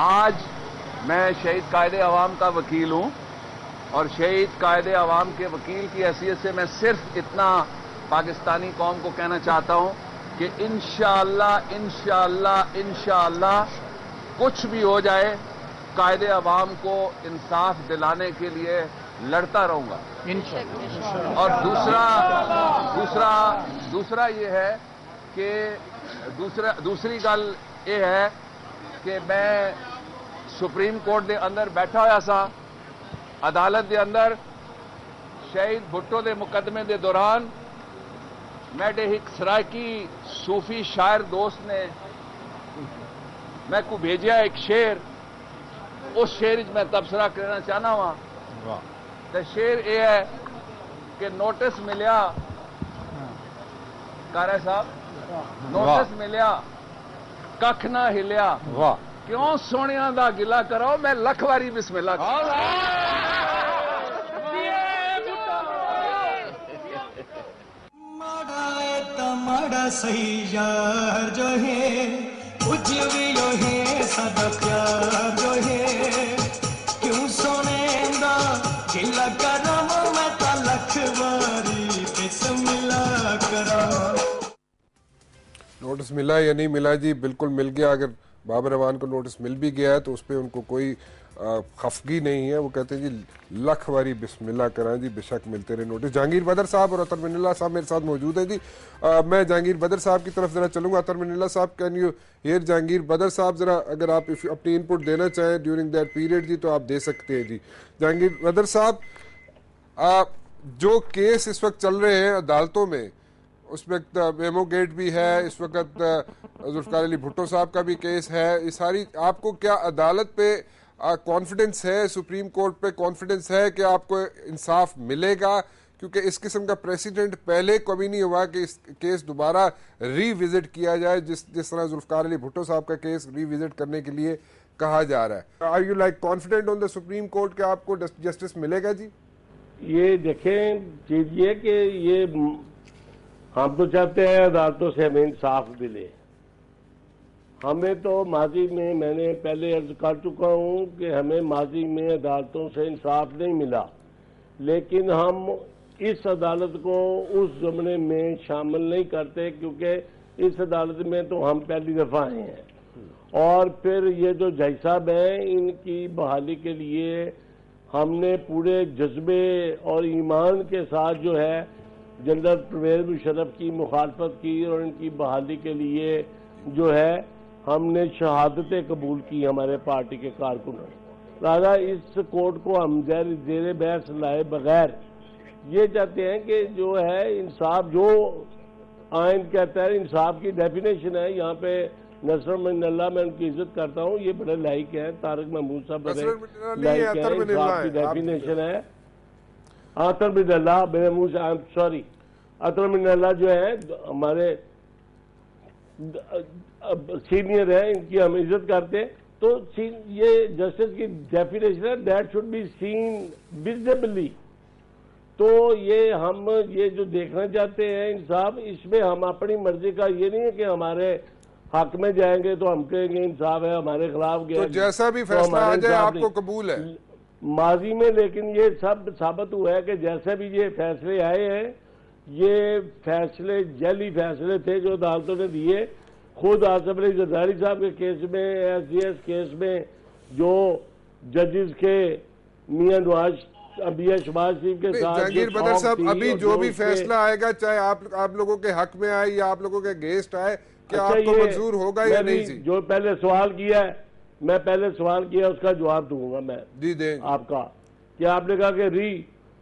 आज मैं शहीद कायदे अवाम का वकील हूं और शहीद कायदे अवाम के वकील की हैसियत से मैं सिर्फ इतना पाकिस्तानी कौम को कहना चाहता हूं कि इंशाअल्लाह इंशाअल्लाह इंशाअल्लाह कुछ भी हो जाए कायदे अवाम को इंसाफ दिलाने के लिए लड़ता रहूंगा इंशाअल्लाह। और दूसरा ये है कि दूसरी गल ये है कि मैं सुप्रीम कोर्ट के अंदर बैठा होया सा, अदालत के अंदर शहीद भुट्टो के मुकदमे के दौरान मेरे एक सरायकी सूफी शायर दोस्त ने मैं को भेजा एक शेर, उस शेर मैं तबसरा करना चाहना वा। तो शेर यह है कि नोटिस मिलिया कारा साहब, नोटिस मिलिया कख ना हिलिया, क्यों सोनिया दा गिला करो, मैं लख वारी बिस्मिल्लाह माड़ा सही यार जो है कुछ भी जो है सदा प्यार जो है, क्यों सोने दा गिला करो, मैं तो लख वारी बिस्मिल्लाह करा। नोटिस मिला या नहीं मिला जी? बिल्कुल मिल गया। अगर बाबर अवान को नोटिस मिल भी गया है तो उस पर उनको कोई खफगी नहीं है। वो कहते हैं जी लख वारी बिस्मिल्लाह कराएं जी, बेशक मिलते रहे नोटिस। जहांगीर बदर साहब और अतर मिनल्ला साहब मेरे साथ मौजूद हैं जी। मैं जहांगीर बदर साहब की तरफ जरा चलूंगा। अतर मिनल्ला साहब, can you here Jahangir Badar साहब? जरा अगर आप अपनी इनपुट देना चाहें ड्यूरिंग दैट पीरियड जी तो आप दे सकते हैं जी। जहांगीर बदर साहब, जो केस इस वक्त चल रहे हैं अदालतों में, उस वक्त मेमो गेट भी है, इस वक्त जुल्फकार अली भुट्टो साहब का भी केस है, ये सारी, आपको क्या अदालत पे कॉन्फिडेंस है, सुप्रीम कोर्ट पे कॉन्फिडेंस है कि आपको इंसाफ मिलेगा? क्योंकि इस किस्म का प्रेसिडेंट पहले कभी नहीं हुआ कि इस केस दोबारा रीविजिट किया जाए, जिस तरह जुल्फकार अली भुट्टो साहब का केस रीविजिट करने के लिए कहा जा रहा है। Are you like confident on the supreme court कि आपको जस्टिस मिलेगा जी? ये देखें चीज ये कि ये हम तो चाहते हैं अदालतों से हमें इंसाफ मिले। हमें तो माजी में, मैंने पहले अर्ज कर चुका हूं कि हमें माजी में अदालतों से इंसाफ नहीं मिला, लेकिन हम इस अदालत को उस ज़माने में शामिल नहीं करते क्योंकि इस अदालत में तो हम पहली दफा आए हैं। और फिर ये जो जज साहब हैं, इनकी बहाली के लिए हमने पूरे जज्बे और ईमान के साथ जो है जनरल परवेज मुशर्रफ की मुखालफत की और इनकी बहाली के लिए जो है हमने शहादतें कबूल की हमारे पार्टी के कारकुनों ने। राजा इस कोर्ट को हम जेर बहस लाए बगैर ये चाहते हैं कि जो है इंसाफ, जो आइन कहता है इंसाफ की डेफिनेशन है। यहाँ पे नसर मिनल्ला, मैं उनकी इज्जत करता हूँ, ये बड़े लाइक हैं, तारिक महमूद साहब बड़े लाइक हैं, इंसाफ की डेफिनेशन है। अतर मिनल्ला, मेरे मुंह से आई एम सॉरी, अतर मिनल्ला जो है हमारे सीनियर है, इनकी हम इज्जत करते हैं। तो ये जस्टिस की डेफिनेशन है, that should be seen visibly. तो ये हम ये जो देखना चाहते हैं इंसाफ, इसमें हम अपनी मर्जी का ये नहीं है कि हमारे हक में जाएंगे तो हम कहेंगे इंसाफ है, हमारे खिलाफ गया तो जैसा भी फैसला आ जाए आपको कबूल है माजी में। लेकिन ये सब साबित हुआ है कि जैसे भी ये फैसले आए हैं, ये फैसले जली फैसले थे जो अदालतों ने दिए। खुद आसिफ अली जरदारी साहब के केस में, एसजीएस केस में जो जजेस के मियां नवाज अबिया शहबाज शरीफ के साथ, जहांगीर बदर साहब, अभी जो भी फैसला आएगा, चाहे आप लोगों के हक में आए या आप लोगों के अगेंस्ट आए, क्या आपको मंजूर होगा या नहीं जी? जो पहले सवाल किया है, मैं पहले सवाल किया उसका जवाब दूंगा मैं जी दें आपका, कि आपने कहा कि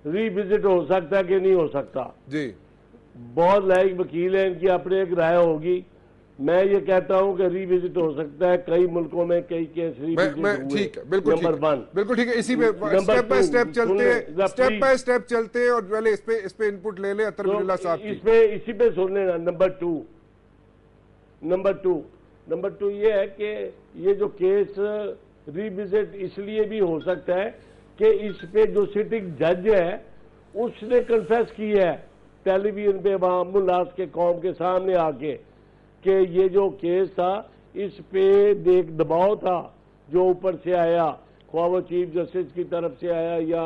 रीविजिट हो सकता है कि नहीं हो सकता जी। बहुत लायक वकील है, इनकी अपनी एक राय होगी। मैं ये कहता हूं कि रीविजिट हो सकता है, कई मुल्कों में कई केस रीविजिट हुए। ठीक है, बिल्कुल नंबर वन, बिल्कुल ठीक है। इसी पे स्टेप बाय स्टेप चलते चलते और पहले इस पे इनपुट ले ले अतर मिनल्ला साहब की। इसी पे सुन लेना। नंबर टू ये है कि ये जो केस रीविजिट इसलिए भी हो सकता है कि इस पे जो सिटिंग जज है उसने कन्फेस किया है टेलीविजन पे अवाम उल्लास के कौम के सामने आके कि ये जो केस था इस पे देख दबाव था जो ऊपर से आया, ख्वाह वो चीफ जस्टिस की तरफ से आया या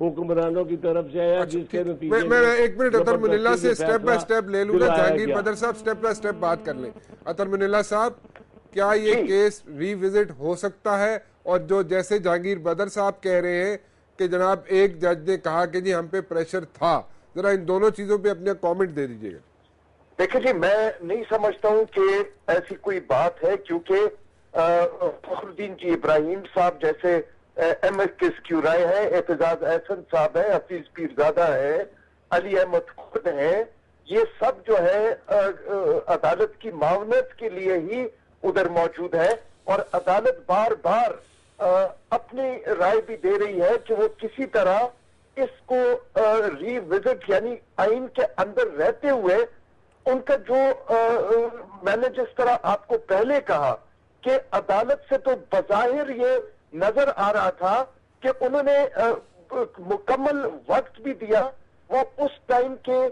हुक्मरानों की तरफ से आया, जिसके नतीजे मैं एक मिनट अतर मुनिल्ला से स्टेप बाय स्टेप ले लूंगा। जहांगीर बदर साहब स्टेप बाय स्टेप बात कर लें। अतर मुनिल्ला साहब, क्या ये केस रिविजिट हो सकता है? और जो जैसे जहांगीर बदर साहब कह रहे हैं कि जनाब एक जज ने कहा कि जी हम पे प्रेशर था, जरा इन दोनों चीजों पे अपने कमेंट दे दीजिएगा। देखिए जी, मैं नहीं समझता हूं कि ऐसी कोई बात है, क्योंकि फखरुद्दीन जी इब्राहिम साहब जैसे MS किस्क्यू राय है, एतजाज एहसन साहब है, हफीज पीरजादा है, अली अहमद खुद है, ये सब जो है अदालत की मावनत के लिए ही उधर मौजूद है। और अदालत बार बार अपनी राय भी दे रही है कि वो किसी तरह इसको रिविजिट, यानी आइन के अंदर रहते हुए उनका जो मैंने जिस तरह आपको पहले कहा कि अदालत से तो बज़ाहिर ये नजर आ रहा था कि उन्होंने मुकम्मल वक्त भी दिया। वो उस टाइम के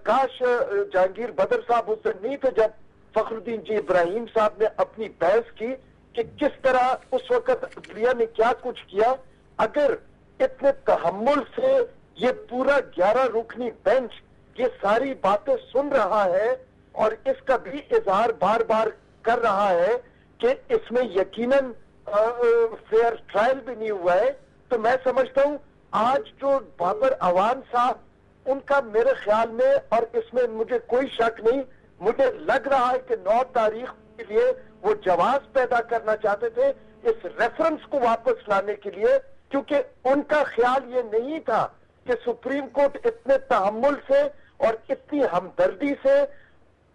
काश जहांगीर बदर साहब उस दिन नहीं थे जब फखरुद्दीन जी इब्राहिम साहब ने अपनी बहस की कि किस तरह उस वक्त अदलिया ने क्या कुछ किया। अगर इतने तहम्मुल से ये पूरा 11 रुकनी बेंच ये सारी बातें सुन रहा है और इसका भी इजहार बार बार कर रहा है कि इसमें यकीनन फेयर ट्रायल भी नहीं हुआ है, तो मैं समझता हूं आज जो बाबर अवान साहब, उनका मेरे ख्याल में, और इसमें मुझे कोई शक नहीं, मुझे लग रहा है कि 9 तारीख के लिए वो जवाब पैदा करना चाहते थे इस रेफरेंस को वापस लाने के लिए, क्योंकि उनका ख्याल ये नहीं था कि सुप्रीम कोर्ट इतने तहम्मुल से और इतनी हमदर्दी से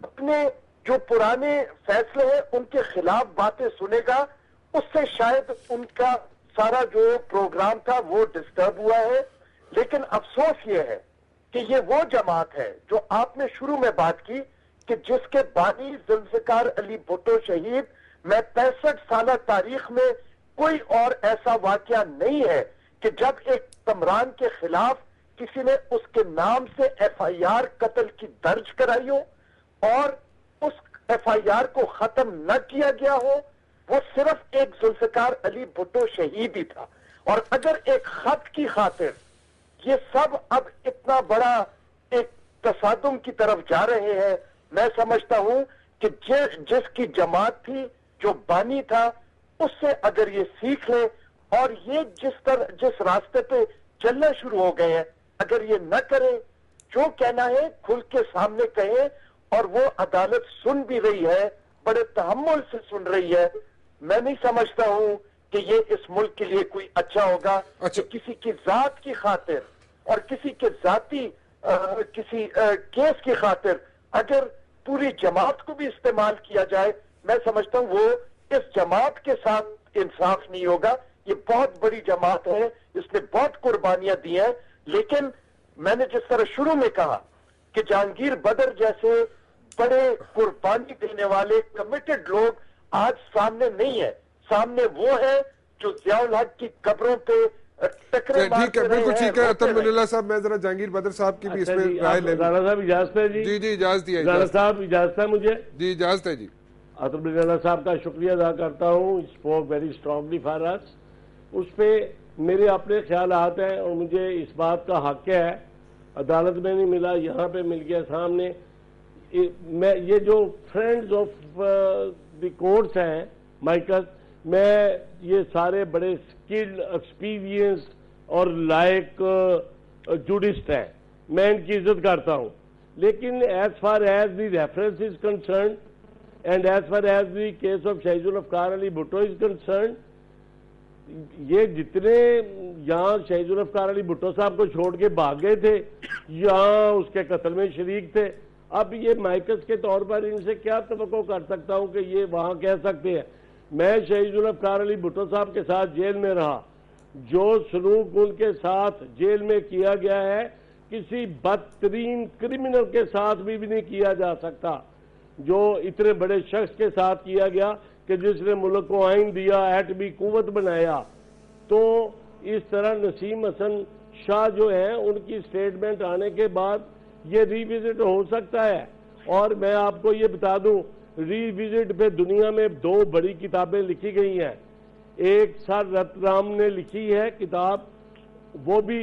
अपने जो पुराने फैसले हैं उनके खिलाफ बातें सुनेगा। उससे शायद उनका सारा जो प्रोग्राम था वो डिस्टर्ब हुआ है। लेकिन अफसोस ये है कि ये वो जमात है जो आपने शुरू में बात की कि जिसके बानी जुल्फिकार अली भुट्टो शहीद, मैं 65 साल तारीख में कोई और ऐसा वाकया नहीं है कि जब एक कमरान के खिलाफ किसी ने उसके नाम से FIR कत्ल की दर्ज कराई हो और उस FIR को खत्म न किया गया हो। वो सिर्फ एक जुल्फिकार अली भुट्टो शहीद ही था। और अगर एक खत की खातिर ये सब अब इतना बड़ा एक तसादुम की तरफ जा रहे हैं, मैं समझता हूं कि जिसकी जमात थी, जो बानी था, उससे अगर ये सीख ले और ये जिस रास्ते पे चलना शुरू हो गए हैं, अगर ये न करें, जो कहना है खुल के सामने कहें, और वो अदालत सुन भी रही है, बड़े तहम्मुल से सुन रही है, मैं नहीं समझता हूं कि ये इस मुल्क के लिए कोई अच्छा होगा। कि किसी की जात की खातिर और किसी के जाती किसी केस की खातिर अगर पूरी जमात को भी इस्तेमाल किया जाए, मैं समझता हूं वो इस जमात के साथ इंसाफ नहीं होगा। ये बहुत बड़ी जमात है, इसने बहुत कुर्बानियां दी हैं, लेकिन मैंने जिस तरह शुरू में कहा कि जहांगीर बदर जैसे बड़े कुर्बानी देने वाले कमिटेड लोग आज सामने नहीं है। सामने वो है जो ज़ियाउल हक की कब्रों पे टकरे ठीक है, बिल्कुल ठीक है। अतर मुनिल्ला साहब, मैं जरा जहांगीर बदर साहब की भी इसमें राय ले। राणा साहब इजाजत है जी? जी इजाजत है। राणा साहब इजाजत है मुझे? जी इजाजत है जी। अतर मुनिल्ला साहब का शुक्रिया अदा करता हूँ, spoke very strongly for us. उस पर मेरे अपने ख्यालात हैं और मुझे इस बात का हक है, अदालत में नहीं मिला, यहाँ पे मिल गया सामने। मैं ये जो फ्रेंड्स ऑफ द कोर्ट्स हैं माइकल, मैं ये सारे बड़े स्किल्ड, एक्सपीरियंस और लायक जुडिस्ट हैं, मैं इनकी इज्जत करता हूँ। लेकिन as far as the reference is concern and as far as the case of Shaheed Zulfikar Ali Bhutto is concern, ये जितने यहाँ शहीद जुल्फिकार अली भुट्टो साहब को छोड़ के भाग गए थे, यहाँ उसके कत्ल में शरीक थे, अब ये माइकस के तौर पर इनसे क्या तवक्को कर सकता हूं कि ये वहां कह सकते हैं। मैं शहीद जुल्फिकार अली भुट्टो साहब के साथ जेल में रहा, जो सलूक उनके साथ जेल में किया गया है किसी बदतरीन क्रिमिनल के साथ भी नहीं किया जा सकता, जो इतने बड़े शख्स के साथ किया गया कि जिसने मुल्क को आइन दिया, एटमी कुव्वत बनाया। तो इस तरह नसीम हसन शाह जो है, उनकी स्टेटमेंट आने के बाद ये रिविजिट हो सकता है। और मैं आपको ये बता दूं, रिविजिट पे दुनिया में 2 बड़ी किताबें लिखी गई हैं। एक सर रतराम ने लिखी है किताब, वो भी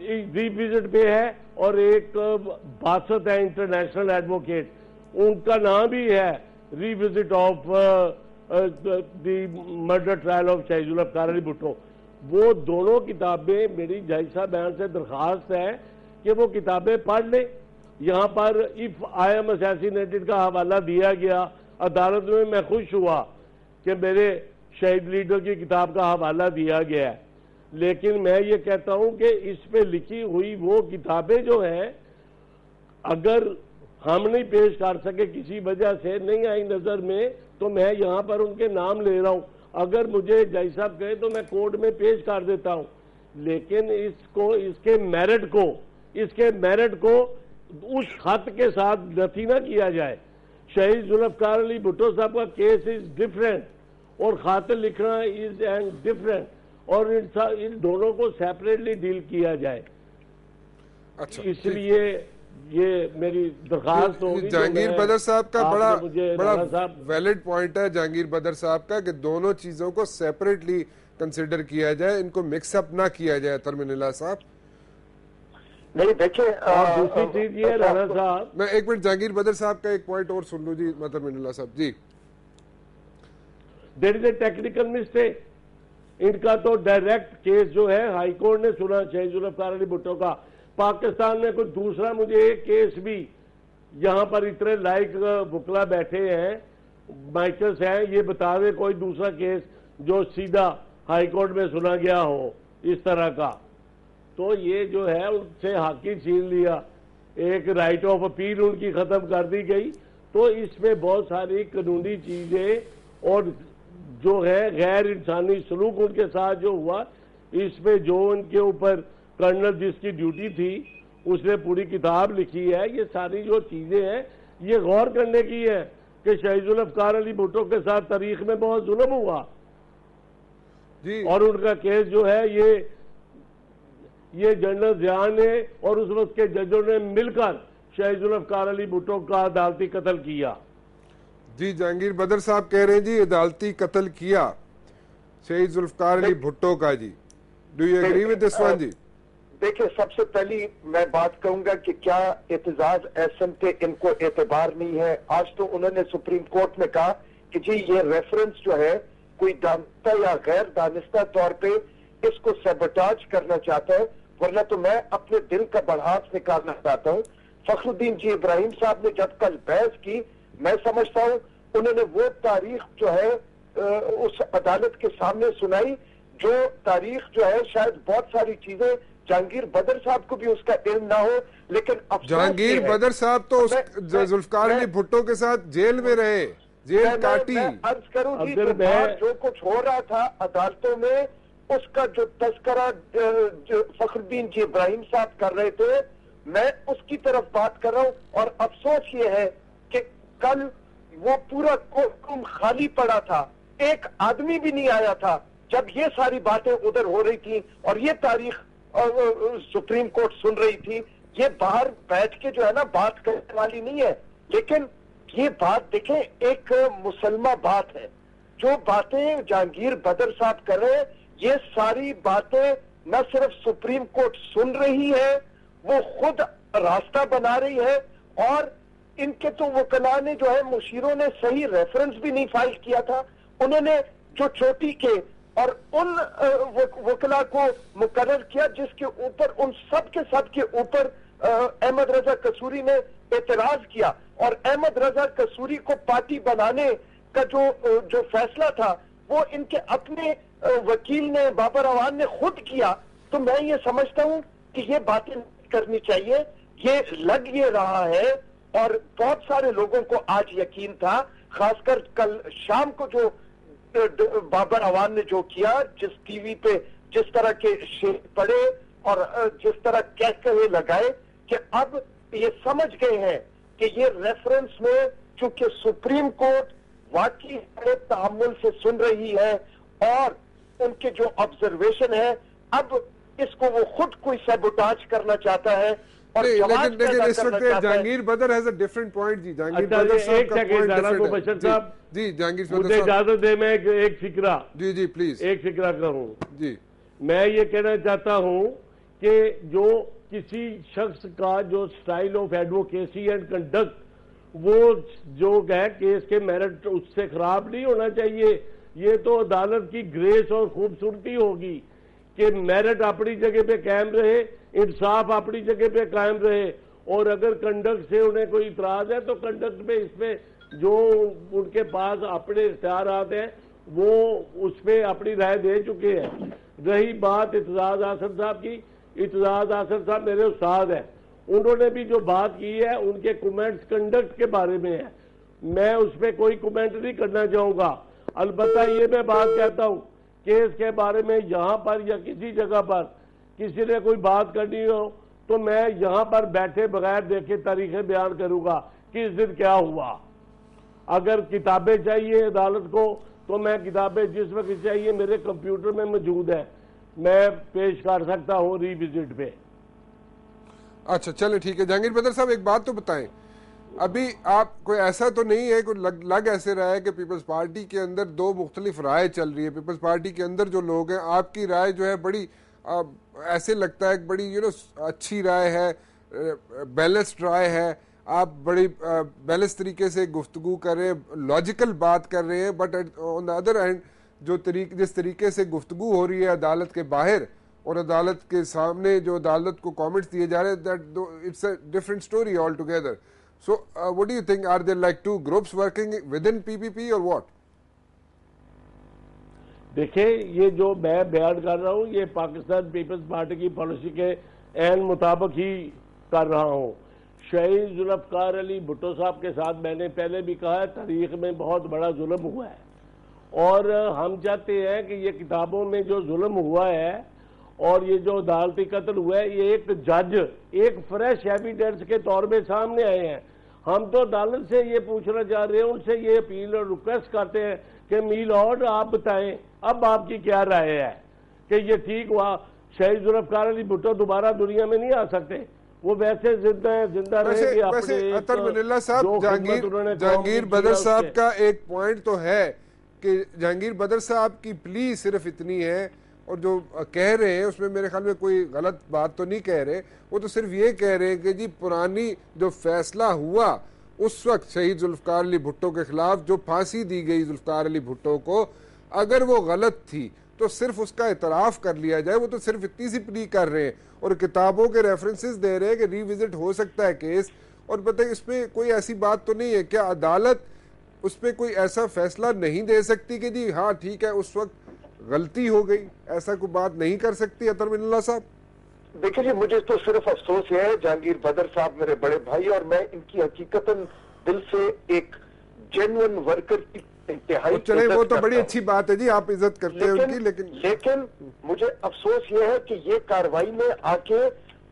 रिविजिट पे है, और एक बासत है इंटरनेशनल एडवोकेट, उनका नाम भी है revisit of the murder trial of शहीद जुल्फ़ कार अली भुट्टो। वो दोनों किताबें मेरी जज साहब बयान से दरखास्त है कि वो किताबें पढ़ लें। यहाँ पर इफ आई एम असैसिनेटेड का हवाला दिया गया, अदालत में मैं खुश हुआ कि मेरे शहीद लीडर की किताब का हवाला दिया गया है, लेकिन मैं ये कहता हूं कि इस पे लिखी हुई वो किताबें जो हैं, अगर हम नहीं पेश कर सके, किसी वजह से नहीं आई नजर में, तो मैं यहाँ पर उनके नाम ले रहा हूं। अगर मुझे जज साहब कहे तो मैं कोर्ट में पेश कर देता हूं, लेकिन इसके मेरिट को उस खत के साथ नफी ना किया जाए। शहीद जुल्फ़कार अली भुट्टो साहब का केस इज डिफरेंट और खत लिखना इज एंड डिफरेंट, और इन दोनों को सेपरेटली डील किया जाए। अच्छा, इसलिए ये मेरी दरखास्त होगी। जहांगीर बदर साहब का बड़ा साहब वैलिड पॉइंट है जहांगीर बदर साहब का कि दोनों चीजों को सेपरेटली कंसिडर किया जाए, इनको मिक्सअप ना किया जाए। तरमिनिल्लाह साहब नहीं देखिए, दूसरी चीज ये राणा साहब, मैं एक मिनट जहांगीर बदर साहब का एक पॉइंट और सुन लूं जी। तरमिनिल्लाह साहब जी, there is a technical mistake. इनका तो डायरेक्ट केस जो है हाई कोर्ट ने सुना शहीद जुल्फ़कार अली भुट्टो का, पाकिस्तान में कोई दूसरा, मुझे एक केस भी, यहाँ पर इतने लाइक वकला बैठे हैं, माइकल्स हैं, ये बता दे कोई दूसरा केस जो सीधा हाई कोर्ट में सुना गया हो इस तरह का। तो ये जो है उनसे हाकी छीन लिया, एक राइट ऑफ अपील उनकी खत्म कर दी गई। तो इसमें बहुत सारी कानूनी चीजें और जो है गैर इंसानी सलूक उनके साथ जो हुआ, इसमें जो उनके ऊपर कर्नल जिसकी ड्यूटी थी उसने पूरी किताब लिखी है। ये सारी जो चीजें हैं ये गौर करने की है कि शहीद जुल्फ़कार अली भुट्टो के साथ तारीख में बहुत जुल्म हुआ जी, और उनका केस जो है ये जनरल ज़िया ने और उस वक्त के जजों ने मिलकर शहीद जुल्फ़कार अली भुट्टो का अदालती कत्ल किया। जी जहांगीर बदर साहब कह रहे हैं जी अदालती कत्ल किया शहीद जुल्फ़कार अली भुट्टो का। जी, do you agree with this one? जी देखिए, सबसे पहली मैं बात कहूंगा कि क्या एतजाज एहसन के इनको एतबार नहीं है। आज तो उन्होंने सुप्रीम कोर्ट में कहा कि जी ये रेफरेंस जो है कोई दानिस्ता या गैर दानिस्ता तौर पे इसको सेबोटाज करना चाहता है, वरना तो मैं अपने दिल का बढ़ास निकालना चाहता हूँ। फखरुद्दीन जी इब्राहिम साहब ने जब कल बहस की, मैं समझता हूँ उन्होंने वो तारीख जो है उस अदालत के सामने सुनाई, जो तारीख जो है शायद बहुत सारी चीजें जहांगीर बदर साहब को भी उसका इल्म ना हो, लेकिन जहांगीर बदर साहब तो जुल्फ़कार अली भुट्टो के साथ जेल में रहे, जेल काटी। मैं अर्ज करूं जी, जो कुछ हो रहा था अदालतों में उसका जो तस्करा जो फखरुद्दीन जी इब्राहिम साहब कर रहे थे, मैं उसकी तरफ बात कर रहा हूं। और अफसोस ये है कि कल वो पूरा कोर्टरूम खाली पड़ा था, एक आदमी भी नहीं आया था जब ये सारी बातें उधर हो रही थी और ये तारीख सुप्रीम कोर्ट सुन रही थी। ये बाहर बैठ के जो है ना बात करने वाली नहीं है, लेकिन ये बात देखें एक मुसलमान बात है। जो बातें जहांगीर बदर साहब कर रहे हैं, ये सारी बातें न सिर्फ सुप्रीम कोर्ट सुन रही है, वो खुद रास्ता बना रही है। और इनके तो वकला ने जो है, मुशीरों ने सही रेफरेंस भी नहीं फाइल किया था। उन्होंने जो चोटी के और उन वकला को मुकर्रर किया जिसके ऊपर उन सब के ऊपर अहमद रजा कसूरी ने एतराज किया, और अहमद रजा कसूरी को पार्टी बनाने का जो फैसला था वो इनके अपने वकील ने, बाबर अवान ने खुद किया। तो मैं ये समझता हूं कि ये बातें करनी चाहिए। ये लग ये रहा है और बहुत सारे लोगों को आज यकीन था, खासकर कल शाम को जो बाबर अवान ने जो किया, जिस टीवी पे जिस तरह के शेर पड़े और जिस तरह कहकहे लगाए कि अब ये समझ गए हैं कि ये रेफरेंस में चूंकि सुप्रीम कोर्ट वाकई बड़े तहम्मुल से सुन रही है और उनके जो ऑब्जर्वेशन है, अब इसको वो खुद कोई सैबोटाज करना चाहता है। और नहीं, जवाब लेकिन पैदा इस करना वक्त चाहता है। जहंगीर बदर हैज अ डिफरेंट पॉइंट जी। जहांगीर अच्छा, बदर साहब एक का सेकंड पॉइंट जाना तो डिफरेंट बशर है साहब, जी। जहांगीर मुझे बदर साहब, इजाजत दे, मैं एक फिक्रा जी प्लीज, एक फिक्रा करूं। जी मैं ये कहना चाहता हूं कि जो किसी शख्स का जो style of advocacy and conduct, वो जो है केस के मेरिट उससे खराब नहीं होना चाहिए। ये तो अदालत की ग्रेस और खूबसूरती होगी कि मेरिट अपनी जगह पे कायम रहे, इंसाफ अपनी जगह पे कायम रहे, और अगर कंडक्ट से उन्हें कोई इतराज है तो कंडक्ट पे इसमें जो उनके पास अपने इख्तियारात हैं वो उस पर अपनी राय दे चुके हैं। रही बात इत्तेजाज आसर साहब की, इत्तेजाज आसर साहब मेरे उस्ताद हैं, उन्होंने भी जो बात की है उनके कमेंट्स कंडक्ट के बारे में है, मैं उस पर कोई कमेंट नहीं करना चाहूंगा। अलबत्ता ये मैं बात कहता हूं, केस के बारे में यहां पर या किसी जगह पर किसी ने कोई बात करनी हो तो मैं यहां पर बैठे बगैर देखे तारीखें बयान करूंगा कि इस दिन क्या हुआ। अगर किताबें चाहिए अदालत को तो मैं किताबें जिस वक्त चाहिए मेरे कंप्यूटर में मौजूद है, मैं पेश कर सकता हूं रिविजिट पे। अच्छा चले ठीक है। जहांगीर बदर साहब एक बात तो बताएं, अभी आप कोई ऐसा तो नहीं है, कोई लग ऐसे रहा है कि पीपल्स पार्टी के अंदर दो मुख्तलिफ राय चल रही है। पीपल्स पार्टी के अंदर जो लोग हैं, आपकी राय जो है बड़ी ऐसे लगता है बड़ी अच्छी राय है, बैलेंस्ड राय है, आप बड़ी बैलेंस तरीके से गुफ्तगू कर रहे हैं, लॉजिकल बात कर रहे हैं, but on the other hand जिस तरीके से गुफ्तगू हो रही है अदालत के बाहर और अदालत के सामने जो अदालत को कमेंट्स दिए जा रहे हैं, that it's a different story all together. So what do you think, are there like two groups working with in PPP और व्हाट? देखिए, ये जो मैं बयान कर रहा हूं ये पाकिस्तान पीपल्स पार्टी की पॉलिसी के एन मुताबिक ही कर रहा हूं। शहीद जुल्फकार अली भुट्टो साहब के साथ मैंने पहले भी कहा है, तारीख में बहुत बड़ा जुल्म हुआ है और हम चाहते हैं कि ये किताबों में जो जुल्म हुआ है और ये जो अदालती कत्ल हुआ है, ये एक जज एक फ्रेश एविडेंस के तौर पे सामने आए हैं। हम तो अदालत से ये पूछना चाह रहे हैं, उनसे ये अपील और रिक्वेस्ट करते हैं कि मी लॉर्ड आप बताएं अब आपकी क्या राय है कि ये ठीक हुआ, शहीद जुल्फकार अली भुट्टो दोबारा दुनिया में नहीं आ सकते, वो वैसे जिंदा रहेंगे अपने। अतर मनिल्ला साहब, जहांगीर बदर साहब का एक पॉइंट तो है कि जहांगीर बदर साहब की प्ली सिर्फ इतनी है, और जो कह रहे हैं उसमें मेरे ख्याल में कोई गलत बात तो नहीं कह रहे, वो तो सिर्फ ये कह रहे हैं कि जी पुरानी जो फैसला हुआ उस वक्त शहीद जुल्फकार अली भुट्टो के खिलाफ जो फांसी दी गई जुल्फकार अली भुट्टो को, अगर वो गलत थी तो सिर्फ उसका इतराफ कर लिया जाए। वो तो सिर्फ इतनी सी प्ली कर रहे हैं और किताबों के रेफरेंसेस दे रहे हैं कि रिविजिट हो सकता है केस। और बताइए इसमें कोई ऐसी बात तो नहीं है, क्या अदालत उस पर कोई ऐसा फैसला नहीं दे सकती कि जी हाँ ठीक है उस वक्त गलती हो गई, ऐसा कोई बात नहीं कर सकती अतर मनिल्ला साहब? देखिए जी, मुझे तो सिर्फ अफसोस है जहांगीर बदर साहब मेरे बड़े भाई, और मैं इनकी हकीकतन दिल से एक जेन्युइन वर्कर की इंतहाई चले, वो तो बड़ी अच्छी बात है जी, आप इज्जत करते हैं उनकी, लेकिन मुझे अफसोस ये है कि ये कार्रवाई में आके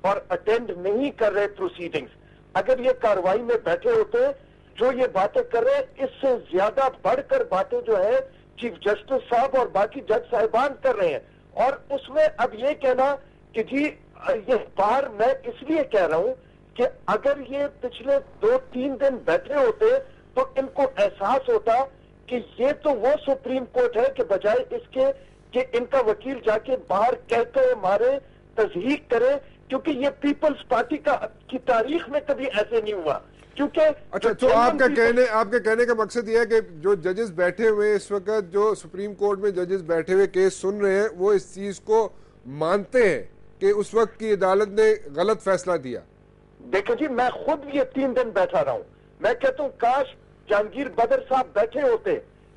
और अटेंड नहीं कर रहे प्रोसीडिंग्स। अगर ये कार्रवाई में बैठे होते, जो ये बातें कर रहे हैं इससे ज्यादा बढ़कर बातें जो है चीफ जस्टिस साहब और बाकी जज साहिबान कर रहे हैं, और उसमें अब ये कहना कि जी ये बाहर, मैं इसलिए कह रहा हूं कि अगर ये पिछले 2-3 दिन बैठे होते तो इनको एहसास होता कि ये तो वो सुप्रीम कोर्ट है कि बजाय इसके कि इनका वकील जाके बाहर कहते मारे, तस्दीक करे, क्योंकि ये पीपल्स पार्टी की तारीख में कभी ऐसे नहीं हुआ। क्योंकि अच्छा, तो आपके कहने का मकसद यह है कि जो जजेस बैठे हुए इस वक्त, जो सुप्रीम कोर्ट में जजेस बैठे हुए केस सुन रहे हैं, वो इस चीज को मानते हैं कि उस वक्त की अदालत ने गलत फैसला दिया? देखो जी, मैं खुद ये 3 दिन बैठा रहा हूं, मैं कहता हूं काश जहांगीर बदर साहब बैठे होते,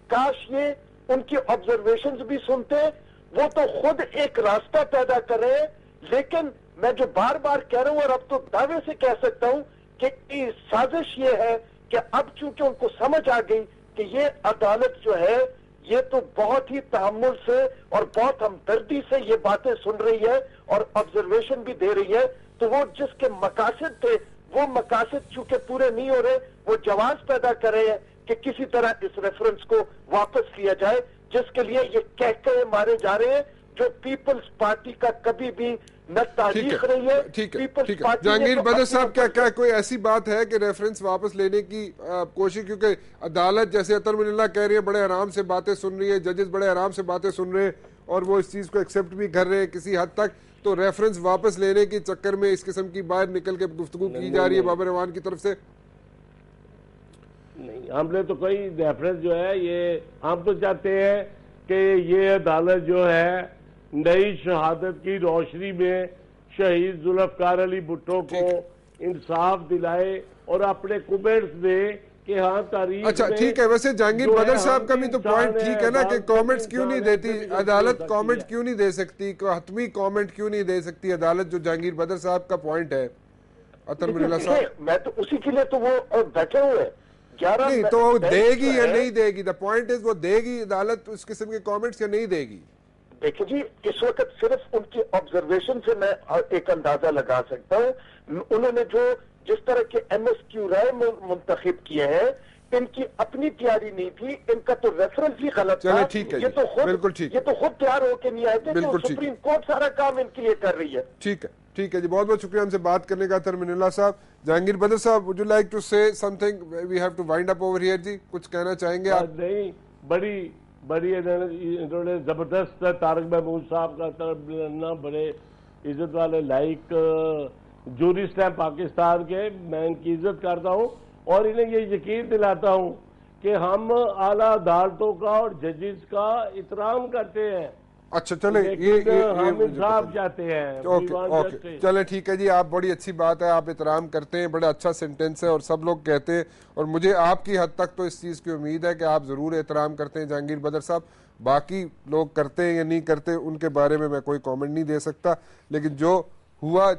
काश ये उनकी ऑब्जर्वेशंस भी सुनते, वो तो खुद एक रास्ता पैदा कर रहे हैं। लेकिन मैं जो बार बार कह रहा हूं और अब तो दावे से कह सकता हूं कि साजिश ये है कि अब चूंकि उनको समझ आ गई कि ये अदालत जो है ये तो बहुत ही तहम्मुल से और बहुत हमदर्दी से ये बातें सुन रही है और ऑब्जर्वेशन भी दे रही है, तो वो जिसके मकासद थे वो मकासद चूंकि पूरे नहीं हो रहे, वो जवाब पैदा कर रहे हैं कि किसी तरह इस रेफरेंस को वापस लिया जाए, जिसके लिए ये कह मारे जा रहे हैं, जो पीपल्स पार्टी का कभी भी न तारीख रही है। ठीक है, पीपल्स ठीक है। पार्टी ने जहांगीर तो बदर अपने साहब, क्या ऊपर- क्या कोई ऐसी बात है कि रेफरेंस वापस लेने की कोशिश, क्योंकि अदालत जैसे अतर मिल्ला कह रही है बड़े आराम से बातें सुन रही है, जजेस बड़े आराम से बातें सुन रहे हैं और वो इस चीज को एक्सेप्ट भी कर रहे हैं किसी हद तक, तो रेफरेंस वापस लेने के चक्कर में इस किस्म की बाहर निकल के गुफ्तगू की जा रही है बाबर रवान की तरफ से? नहीं, हमने तो कोई रेफरेंस जो है, ये हम तो चाहते हैं कि ये अदालत जो है नई शहादत की रोशनी में शहीद जुल्फकार अली भुट्टो को इंसाफ दिलाए और अपने कमेंट्स दे कि हाँ तारीख अच्छा में ठीक है। वैसे जहांगीर जो है, बदर साहब हम का भी तो इंसान पॉइंट ठीक है ना कि अदालत कमेंट्स क्यों नहीं इंसान है, देती फिर भी अदालत, हो सकती कमेंट है। क्यों नहीं दे सकती, हतमी कमेंट क्यों नहीं दे सकती अदालत, जो जहांगीर बदर साहब का पॉइंट है अतर मिल्ला साहब? देखिए, मैं तो उसी के लिए तो वो बैठे हुए हैं 11 नहीं तो वो बेंच देगी जो या है- नहीं देगी? द पॉइंट इज वो देगी अदालत उस किस्म के कमेंट्स या नहीं देगी? देखिए जी, इस वक्त सिर्फ उनके ऑब्जर्वेशन से मैं एक अंदाजा लगा सकता हूँ। उन्होंने जो जिस तरह के MSQ राय मुंतखब किए हैं, इनकी अपनी तैयारी नहीं थी, इनका तो रेफरेंस भी गलत था। चलिए ठीक है ये जी, तो खुद बिल्कुल ठीक ये तो खुद तैयार होके नहीं आए थे, बिल्कुल तो ठीक। सुप्रीम कोर्ट सारा काम इनके लिए कर रही है। ठीक है, ठीक है जी, बहुत बहुत शुक्रिया हमसे बात करने का अतर मिल्ला साहब। जहांगीर बदर साहब, would you like to say something? We have to wind up over here जी, कुछ कहना चाहेंगे आप? नहीं, बड़ी बड़ी इन्होंने जबरदस्त तारक महमूद साहब का तरफ लेना, बड़े इज्जत वाले लाइक जूरिस्ट हैं पाकिस्तान के, मैं इनकी इज्जत करता हूँ और इन्हें ये यकीन दिलाता हूँ कि हम आला अदालतों का और जजेस का एहतराम करते हैं। अच्छा चले, लेकिन हम मुझे इंसाफ पता चाहते हैं। Okay We want okay, justice। चले ठीक है जी, आप बड़ी अच्छी बात है, आप एहतराम करते हैं, बड़ा अच्छा सेंटेंस है और सब लोग कहते हैं, और मुझे आपकी हद तक तो इस चीज़ की उम्मीद है कि आप ज़रूर एहतराम करते हैं जहांगीर बदर साहब। बाकी लोग करते हैं या नहीं करते उनके बारे में मैं कोई कमेंट नहीं दे सकता, लेकिन जो हुआ,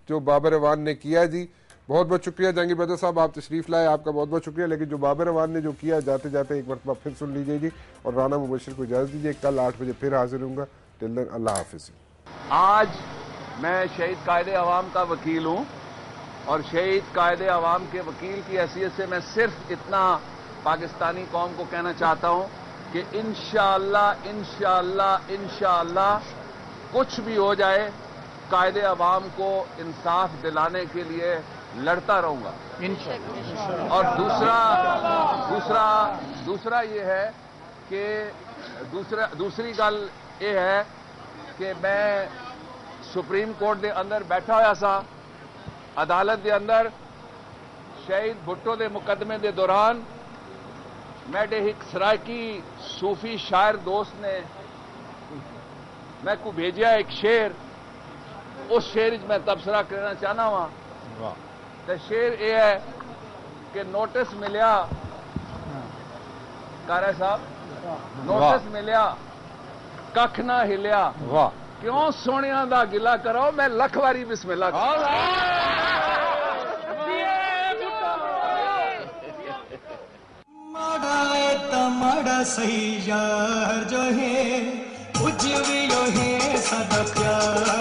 जो बाबर रवान ने किया जी, बहुत बहुत शुक्रिया जहांगीर बदर साहब, आप तशरीफ लाए, आपका बहुत बहुत शुक्रिया। लेकिन जो बाबर रवान ने जो किया, जाते जाते एक मरतबा फिर सुन लीजिए जी, और राना मुबशिर को इजाज़त दीजिए। कल 8 बजे फिर हाजिर हूँगा। टिल देन अल्लाह हाफिज़। आज मैं शहीद कायदे अवाम का वकील हूं और शहीद कायदे अवाम के वकील की हैसियत से मैं सिर्फ इतना पाकिस्तानी कौम को कहना चाहता हूं कि इंशाअल्लाह इंशाअल्लाह इंशाअल्लाह कुछ भी हो जाए, कायदे अवाम को इंसाफ दिलाने के लिए लड़ता रहूंगा। और दूसरा ये है कि दूसरी गल ये है कि मैं सुप्रीम कोर्ट के अंदर बैठा होया सा, अदालत के अंदर शहीद भुट्टो के मुकदमे के दौरान मेरे एक सरायकी सूफी शायर दोस्त ने मैं को भेजा एक शेर, उस शेर च मैं तबसरा करना चाहना वा। तो शेर यह है कि नोटिस मिलिया, कारा साहब, नोटिस मिलिया कख ना हिलिया, क्यों सोनिया दा गिला करो, मैं लख वारी बिस्मिल्लाह माड़ा है तमाड़ा सही यार जो है, कुछ भी यो है सदा प्यार